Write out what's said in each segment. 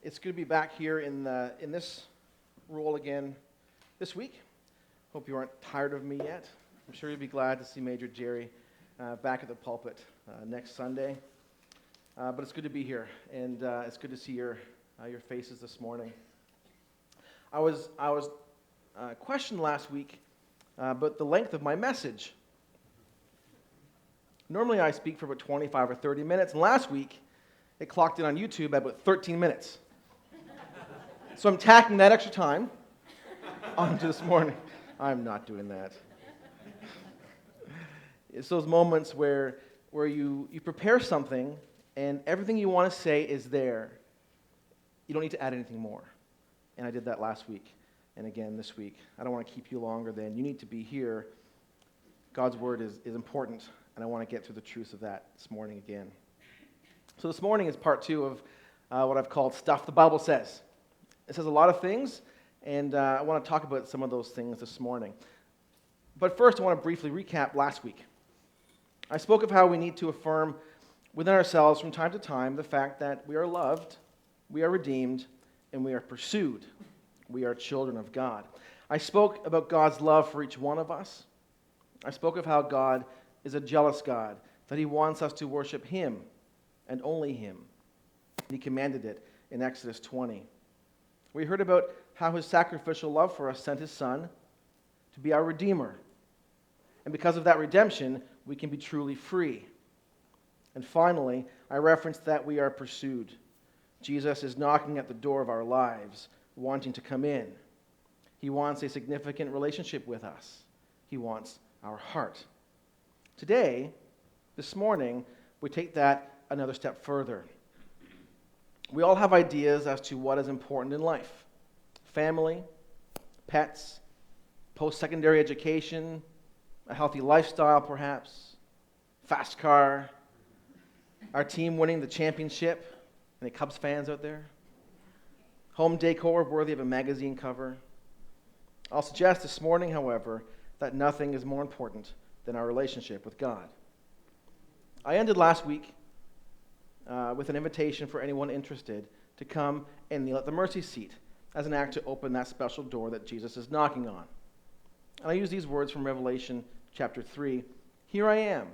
It's good to be back here in this role again this week. Hope you aren't tired of me yet. I'm sure you'll be glad to see Major Jerry back at the pulpit next Sunday. But it's good to be here, and it's good to see your faces this morning. I was questioned last week about the length of my message. Normally I speak for about 25 or 30 minutes, and last week it clocked in on YouTube at about 13 minutes. So I'm tacking that extra time onto this morning. I'm not doing that. It's those moments where you prepare something and everything you want to say is there. You don't need to add anything more. And I did that last week and again this week. I don't want to keep you longer than you need to be here. God's word is important, and I want to get through the truth of that this morning again. So this morning is part 2 of what I've called Stuff the Bible Says. It says a lot of things, and I want to talk about some of those things this morning. But first, I want to briefly recap last week. I spoke of how we need to affirm within ourselves from time to time the fact that we are loved, we are redeemed, and we are pursued. We are children of God. I spoke about God's love for each one of us. I spoke of how God is a jealous God, that He wants us to worship Him and only Him. He commanded it in Exodus 20. We heard about how His sacrificial love for us sent His Son to be our Redeemer. And because of that redemption, we can be truly free. And finally, I referenced that we are pursued. Jesus is knocking at the door of our lives, wanting to come in. He wants a significant relationship with us. He wants our heart. Today, this morning, we take that another step further. We all have ideas as to what is important in life. Family, pets, post-secondary education, a healthy lifestyle perhaps, fast car, our team winning the championship. Any Cubs fans out there? Home decor worthy of a magazine cover. I'll suggest this morning, however, that nothing is more important than our relationship with God. I ended last week with an invitation for anyone interested to come and kneel at the mercy seat as an act to open that special door that Jesus is knocking on. And I use these words from Revelation chapter 3. Here I am.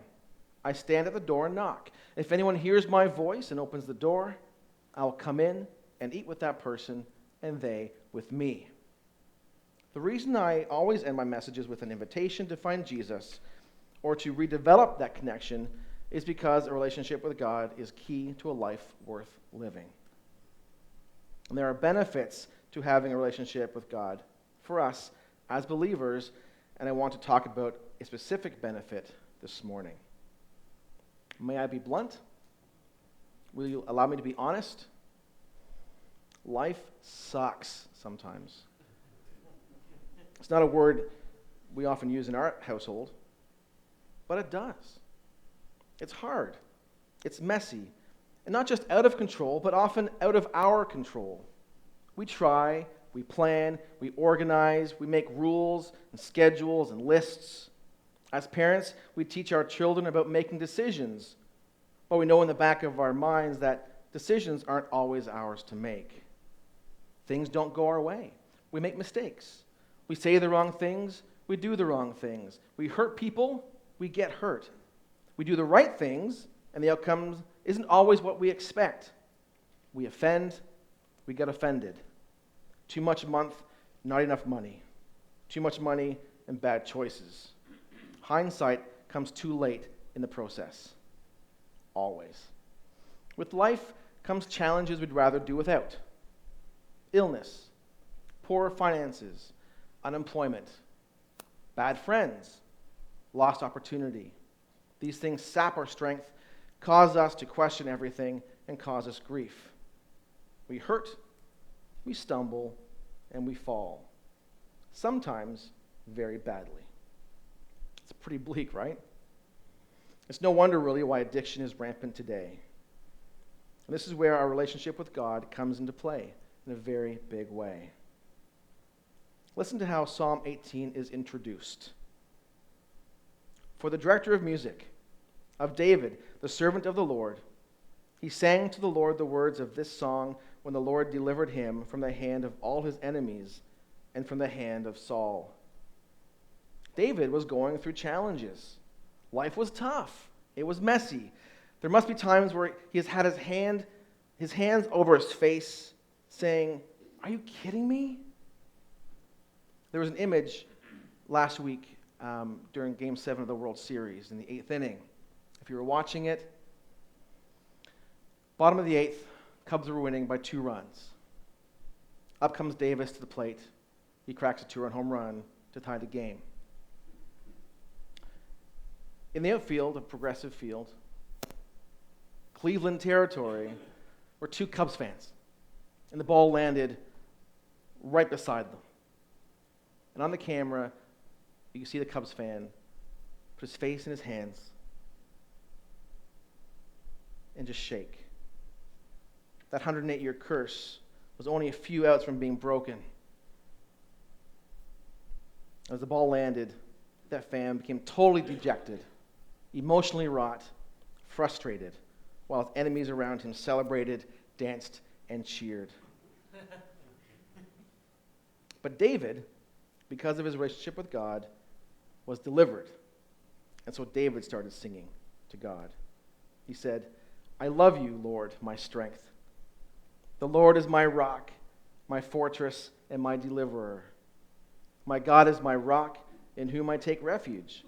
I stand at the door and knock. If anyone hears my voice and opens the door, I will come in and eat with that person and they with me. The reason I always end my messages with an invitation to find Jesus or to redevelop that connection is because a relationship with God is key to a life worth living. And there are benefits to having a relationship with God for us as believers, and I want to talk about a specific benefit this morning. May I be blunt? Will you allow me to be honest? Life sucks sometimes. It's not a word we often use in our household, but it does. It's hard. It's messy. And not just out of control, but often out of our control. We try, we plan, we organize, we make rules and schedules and lists. As parents, we teach our children about making decisions, but we know in the back of our minds that decisions aren't always ours to make. Things don't go our way. We make mistakes. We say the wrong things, we do the wrong things. We hurt people, we get hurt. We do the right things, and the outcome isn't always what we expect. We offend, we get offended. Too much a month, not enough money. Too much money and bad choices. Hindsight comes too late in the process. Always. With life comes challenges we'd rather do without. Illness, poor finances, unemployment, bad friends, lost opportunity. These things sap our strength, cause us to question everything, and cause us grief. We hurt, we stumble, and we fall. Sometimes very badly. It's pretty bleak, right? It's no wonder, really, why addiction is rampant today. And this is where our relationship with God comes into play in a very big way. Listen to how Psalm 18 is introduced. For the director of music, of David, the servant of the Lord, He sang to the Lord the words of this song when the Lord delivered him from the hand of all his enemies and from the hand of Saul. David was going through challenges. Life was tough. It was messy. There must be times where he has had his hands over his face, saying, "Are you kidding me?" There was an image last week during Game 7 of the World Series in the 8th inning. If you were watching it, bottom of the 8th, Cubs were winning by 2 runs. Up comes Davis to the plate. He cracks a 2-run home run to tie the game. In the outfield, a Progressive Field, Cleveland territory, were 2 Cubs fans, and the ball landed right beside them. And on the camera, you can see the Cubs fan put his face in his hands and just shake. That 108-year curse was only a few outs from being broken. As the ball landed, that fan became totally dejected, emotionally wrought, frustrated, while his enemies around him celebrated, danced, and cheered. But David, because of his relationship with God, was delivered. And so David started singing to God. He said, "I love you, Lord, my strength. The Lord is my rock, my fortress, and my deliverer. My God is my rock, in whom I take refuge,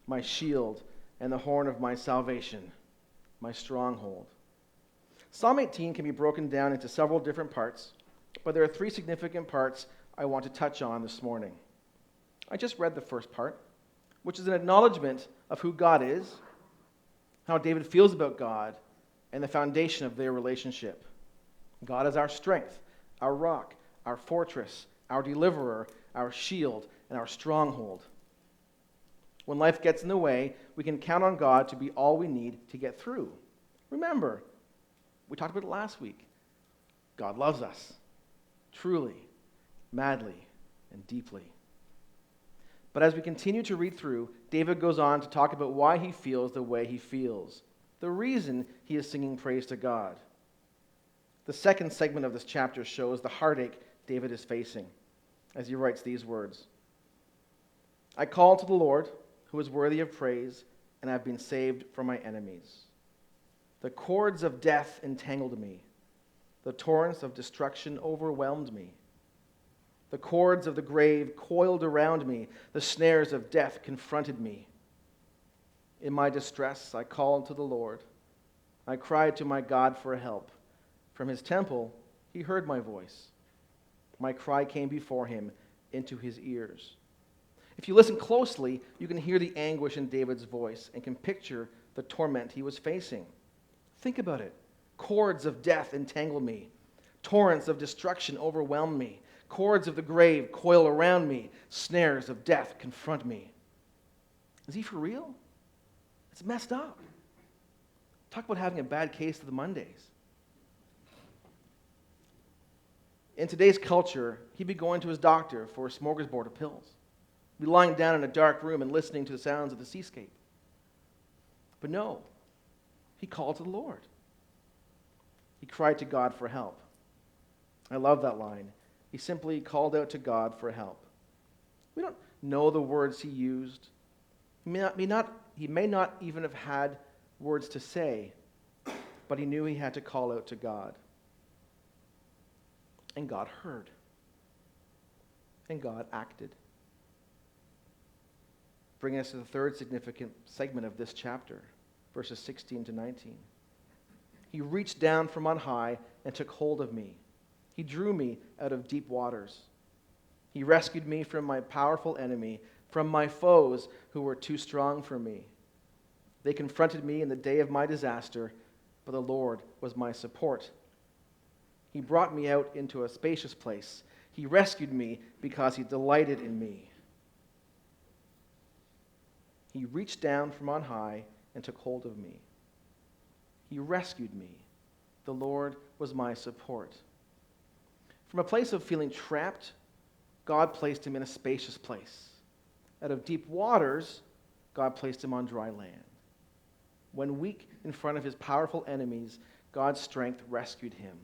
my shield and the horn of my salvation, my stronghold." Psalm 18 can be broken down into several different parts, but there are 3 significant parts I want to touch on this morning. I just read the first part, which is an acknowledgement of who God is, how David feels about God, and the foundation of their relationship. God is our strength, our rock, our fortress, our deliverer, our shield, and our stronghold. When life gets in the way, we can count on God to be all we need to get through. Remember, we talked about it last week. God loves us, truly, madly, and deeply. But as we continue to read through, David goes on to talk about why he feels the way he feels, the reason he is singing praise to God. The second segment of this chapter shows the heartache David is facing as he writes these words. "I call to the Lord, who is worthy of praise, and I have been saved from my enemies. The cords of death entangled me. The torrents of destruction overwhelmed me. The cords of the grave coiled around me. The snares of death confronted me. In my distress, I called to the Lord. I cried to my God for help. From his temple, he heard my voice. My cry came before him into his ears." If you listen closely, you can hear the anguish in David's voice and can picture the torment he was facing. Think about it. Cords of death entangle me. Torrents of destruction overwhelm me. Cords of the grave coil around me. Snares of death confront me. Is he for real? It's messed up. Talk about having a bad case of the Mondays. In today's culture, he'd be going to his doctor for a smorgasbord of pills. He'd be lying down in a dark room and listening to the sounds of the seascape. But no, he called to the Lord. He cried to God for help. I love that line. He simply called out to God for help. We don't know the words he used. He may not even have had words to say, but he knew he had to call out to God. And God heard. And God acted. Bringing us to the third significant segment of this chapter, verses 16 to 19. He reached down from on high and took hold of me. He drew me out of deep waters. He rescued me from my powerful enemy, from my foes who were too strong for me. They confronted me in the day of my disaster, but the Lord was my support. He brought me out into a spacious place. He rescued me because he delighted in me. He reached down from on high and took hold of me. He rescued me. The Lord was my support. From a place of feeling trapped, God placed him in a spacious place. Out of deep waters, God placed him on dry land. When weak in front of his powerful enemies, God's strength rescued him.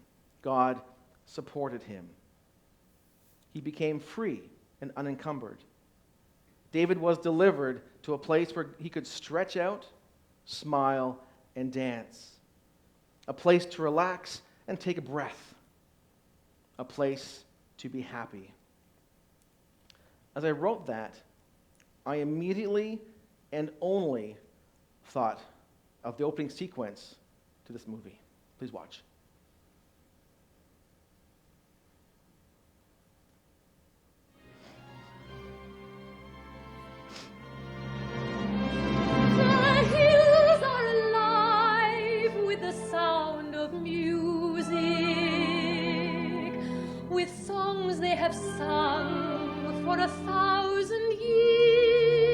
God supported him. He became free and unencumbered. David was delivered to a place where he could stretch out, smile, and dance. A place to relax and take a breath. A place to be happy. As I wrote that, I immediately and only thought of the opening sequence to this movie. Please watch. Have sung for 1,000 years.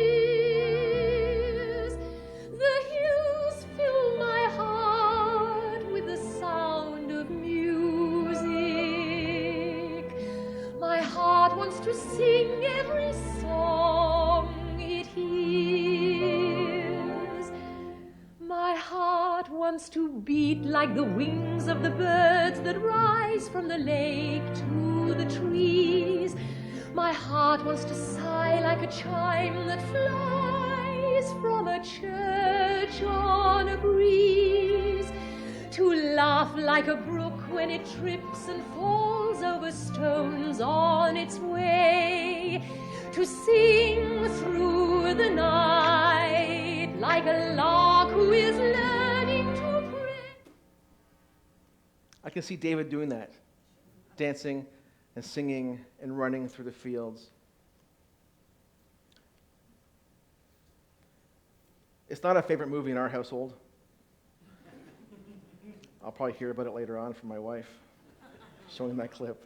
The hills fill my heart with the sound of music. My heart wants to sing every song it hears. My heart wants to beat like the wings of the birds that rise from the lake to the trees. My heart wants to sigh like a chime that flies from a church on a breeze, to laugh like a brook when it trips and falls over stones on its way, to sing through the night like a lark who is learning to pray. I can see David doing that, dancing and singing and running through the fields. It's not a favorite movie in our household. I'll probably hear about it later on from my wife, showing that clip.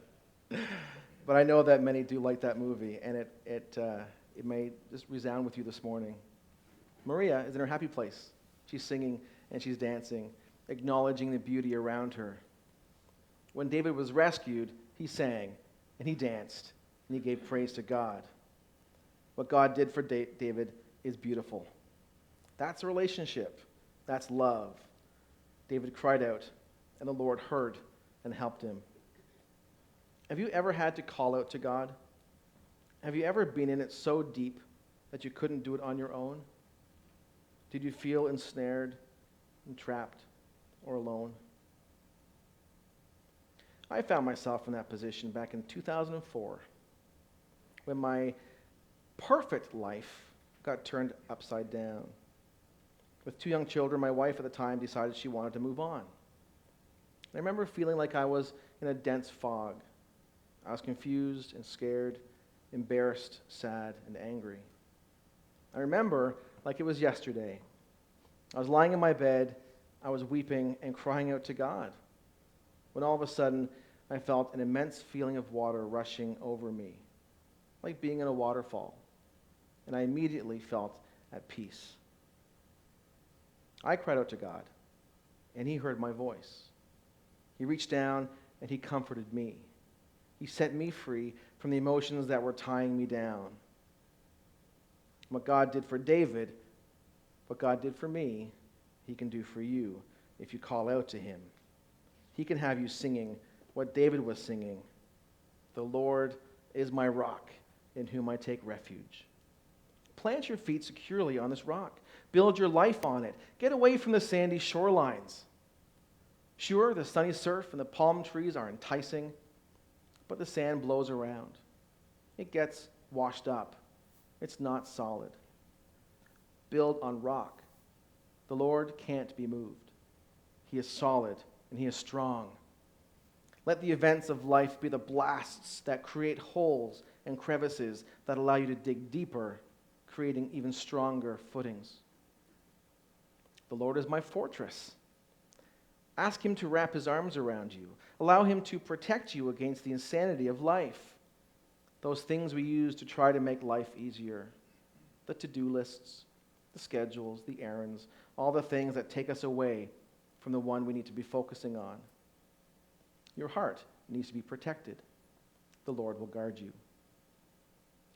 But I know that many do like that movie, and it may just resound with you this morning. Maria is in her happy place. She's singing and she's dancing, acknowledging the beauty around her. When David was rescued, he sang and he danced and he gave praise to God. What God did for David is beautiful. That's a relationship. That's love. David cried out, and the Lord heard and helped him. Have you ever had to call out to God? Have you ever been in it so deep that you couldn't do it on your own? Did you feel ensnared and trapped or alone? I found myself in that position back in 2004 when my perfect life got turned upside down. With 2 young children, my wife at the time decided she wanted to move on. I remember feeling like I was in a dense fog. I was confused and scared, embarrassed, sad, and angry. I remember like it was yesterday. I was lying in my bed, I was weeping and crying out to God, when all of a sudden I felt an immense feeling of water rushing over me, like being in a waterfall, and I immediately felt at peace. I cried out to God, and he heard my voice. He reached down and he comforted me. He set me free from the emotions that were tying me down. What God did for David, what God did for me, he can do for you if you call out to him. He can have you singing what David was singing. The Lord is my rock, in whom I take refuge. Plant your feet securely on this rock. Build your life on it. Get away from the sandy shorelines. Sure, the sunny surf and the palm trees are enticing, but the sand blows around. It gets washed up. It's not solid. Build on rock. The Lord can't be moved. He is solid and he is strong. Let the events of life be the blasts that create holes and crevices that allow you to dig deeper, creating even stronger footings. The Lord is my fortress. Ask him to wrap his arms around you. Allow him to protect you against the insanity of life. Those things we use to try to make life easier. The to-do lists, the schedules, the errands, all the things that take us away from the one we need to be focusing on. Your heart needs to be protected. The Lord will guard you.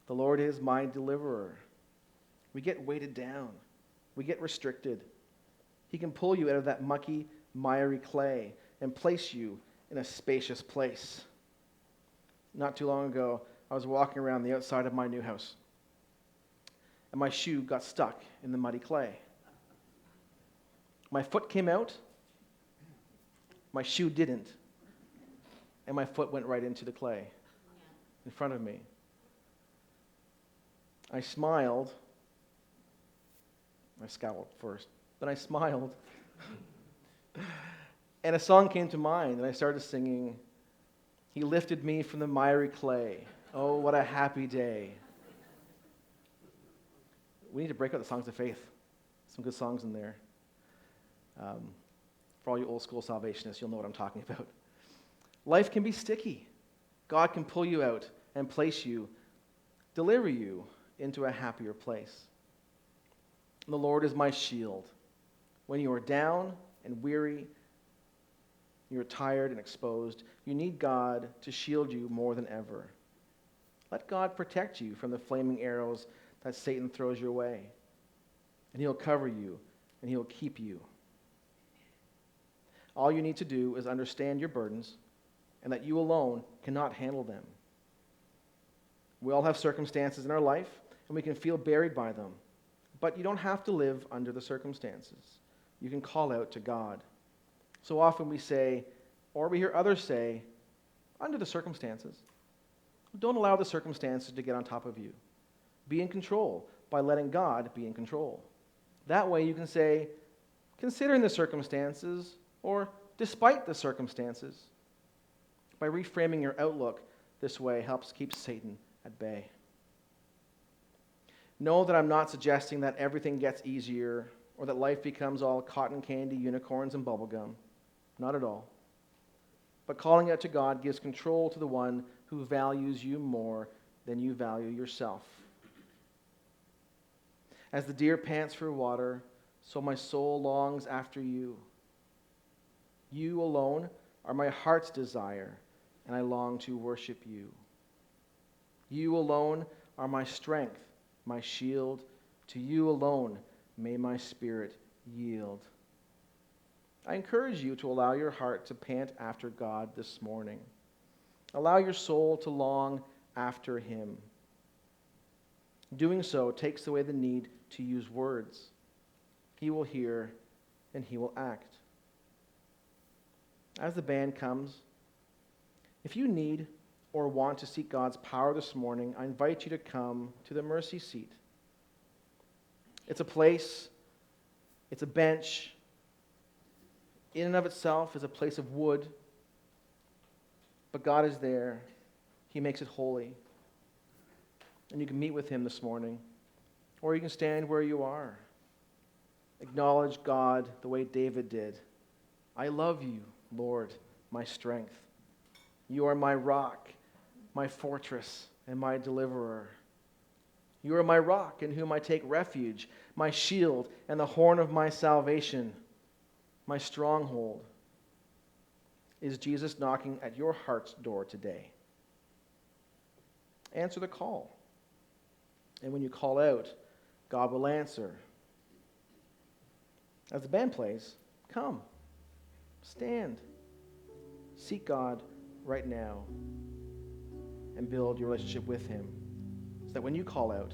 The Lord is my deliverer. We get weighted down. We get restricted. He can pull you out of that mucky, miry clay and place you in a spacious place. Not too long ago, I was walking around the outside of my new house, and my shoe got stuck in the muddy clay. My foot came out, my shoe didn't, and my foot went right into the clay in front of me. I smiled. I scowled first. Then I smiled. And a song came to mind, and I started singing, "He lifted me from the miry clay. Oh, what a happy day." We need to break out the songs of faith. Some good songs in there. For all you old school Salvationists, you'll know what I'm talking about. Life can be sticky. God can pull you out and place you, deliver you into a happier place. The Lord is my shield. When you are down and weary, you're tired and exposed, you need God to shield you more than ever. Let God protect you from the flaming arrows that Satan throws your way. And he'll cover you, and he'll keep you. All you need to do is understand your burdens and that you alone cannot handle them. We all have circumstances in our life, and we can feel buried by them. But you don't have to live under the circumstances. You can call out to God. So often we say, or we hear others say, under the circumstances. Don't allow the circumstances to get on top of you. Be in control by letting God be in control. That way you can say, considering the circumstances, or despite the circumstances. By reframing your outlook this way helps keep Satan at bay. Know that I'm not suggesting that everything gets easier or that life becomes all cotton candy, unicorns, and bubblegum. Not at all. But calling out to God gives control to the one who values you more than you value yourself. As the deer pants for water, so my soul longs after you. You alone are my heart's desire, and I long to worship you. You alone are my strength, my shield. To you alone may my spirit yield. I encourage you to allow your heart to pant after God this morning. Allow your soul to long after him. Doing so takes away the need to use words. He will hear and he will act. As the band comes, if you need or want to seek God's power this morning, I invite you to come to the mercy seat. It's a place, it's a bench. In and of itself is a place of wood, but God is there. He makes it holy. And you can meet with him this morning, or you can stand where you are. Acknowledge God the way David did. I love you, Lord, my strength. You are my rock, my fortress, and my deliverer. You are my rock in whom I take refuge, my shield and the horn of my salvation, my stronghold. Is Jesus knocking at your heart's door today? Answer the call. And when you call out, God will answer. As the band plays, come, stand, seek God right now, and build your relationship with him so that when you call out,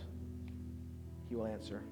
he will answer.